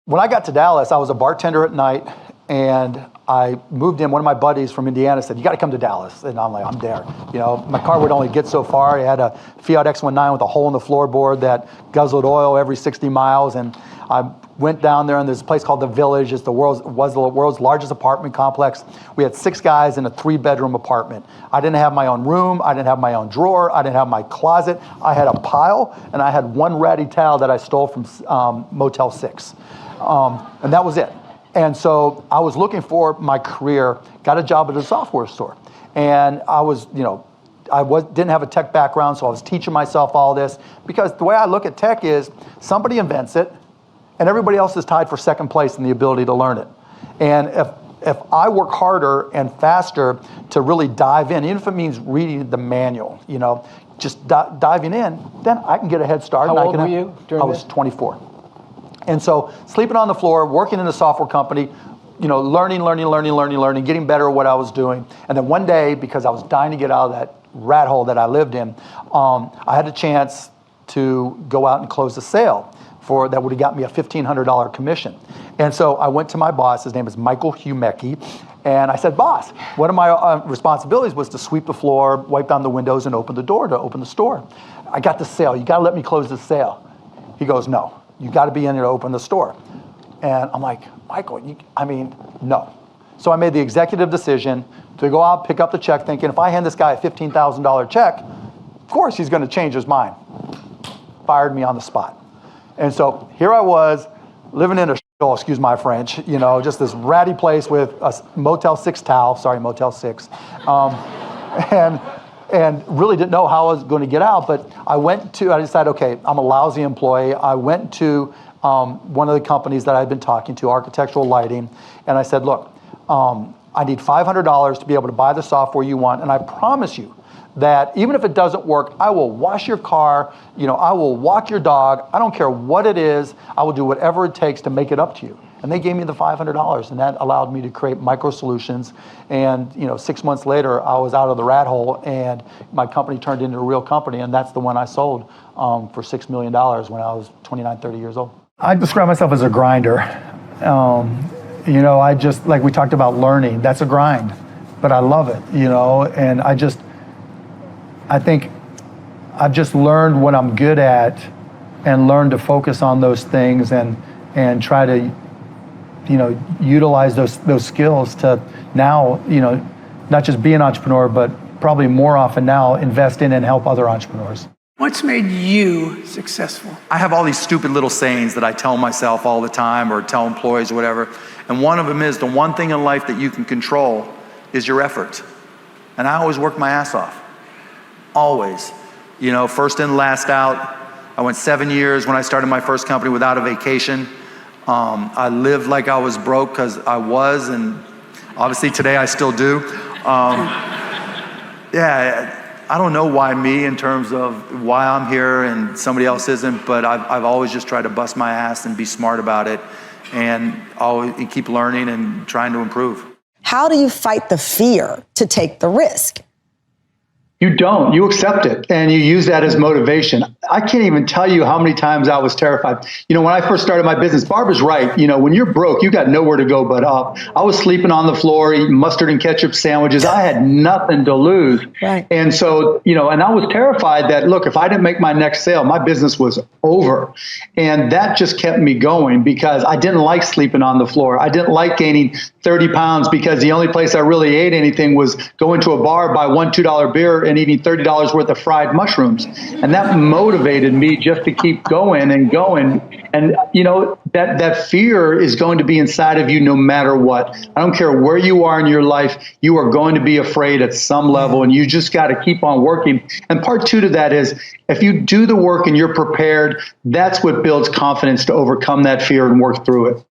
When I got to Dallas, I was a bartender at night, and I moved in. One of my buddies from Indiana said, "You got to come to Dallas." And I'm like, "I'm there." You know, my car would only get so far. It had a Fiat X19 with a hole in the floorboard that guzzled oil every 60 miles. And I went down there, and there's a place called The Village. It's was the world's largest apartment complex. We had 6 guys in a 3-bedroom apartment. I didn't have my own room. I didn't have my own drawer. I didn't have my closet. I had a pile, and I had one ratty towel that I stole from Motel 6. And that was it. And so I was looking for my career, got a job at a software store. And I was, didn't have a tech background, so I was teaching myself all this. Because the way I look at tech is somebody invents it, and everybody else is tied for second place in the ability to learn it. And if I work harder and faster to really dive in, even if it means reading the manual, just diving in, then I can get a head start. How old were you during I was 24. And so sleeping on the floor, working in a software company, learning, getting better at what I was doing. And then one day, because I was dying to get out of that rat hole that I lived in, I had a chance to go out and close a sale that would have got me a $1,500 commission. And so I went to my boss, his name is Michael Humecki, and I said, "Boss, one of my responsibilities was to sweep the floor, wipe down the windows, and open the door to open the store. I got the sale. You got to let me close the sale." He goes, "No. You got to be in there to open the store." And I'm like, "Michael, no." So I made the executive decision to go out, pick up the check, thinking if I hand this guy a $15,000 check, of course he's going to change his mind. Fired me on the spot. And so here I was, living in a shithole, excuse my French, just this ratty place with a Motel 6 towel, sorry, Motel 6, and really didn't know how I was going to get out. But I decided, okay, I'm a lousy employee. I went to one of the companies that I'd been talking to, Architectural Lighting, and I said, "Look, I need $500 to be able to buy the software you want, and I promise you that even if it doesn't work, I will wash your car, I will walk your dog, I don't care what it is, I will do whatever it takes to make it up to you." And they gave me the $500, and that allowed me to create Micro Solutions. And 6 months later, I was out of the rat hole, and my company turned into a real company, and that's the one I sold for $6 million when I was 29, 30 years old. I describe myself as a grinder. I just, like we talked about learning, that's a grind, but I love it, and I think I've just learned what I'm good at and learned to focus on those things and try to utilize those skills to now, not just be an entrepreneur, but probably more often now invest in and help other entrepreneurs. What's made you successful? I have all these stupid little sayings that I tell myself all the time or tell employees or whatever. And one of them is the one thing in life that you can control is your effort. And I always work my ass off. Always. First in, last out. I went 7 years when I started my first company without a vacation. I lived like I was broke because I was, and obviously today I still do. I don't know why me in terms of why I'm here and somebody else isn't, but I've always just tried to bust my ass and be smart about it and always keep learning and trying to improve. How do you fight the fear to take the risk? You don't. You accept it, and you use that as motivation. I can't even tell you how many times I was terrified. When I first started my business, Barbara's right. When you're broke, you got nowhere to go but up. I was sleeping on the floor, eating mustard and ketchup sandwiches. I had nothing to lose. Right. And so, and I was terrified that, look, if I didn't make my next sale, my business was over. And that just kept me going because I didn't like sleeping on the floor. I didn't like gaining 30 pounds because the only place I really ate anything was going to a bar, buy $1, $2 beer and eating $30 worth of fried mushrooms. And that motivated me just to keep going and going. And, that fear is going to be inside of you no matter what. I don't care where you are in your life, you are going to be afraid at some level, and you just got to keep on working. And part 2 to that is if you do the work and you're prepared, that's what builds confidence to overcome that fear and work through it.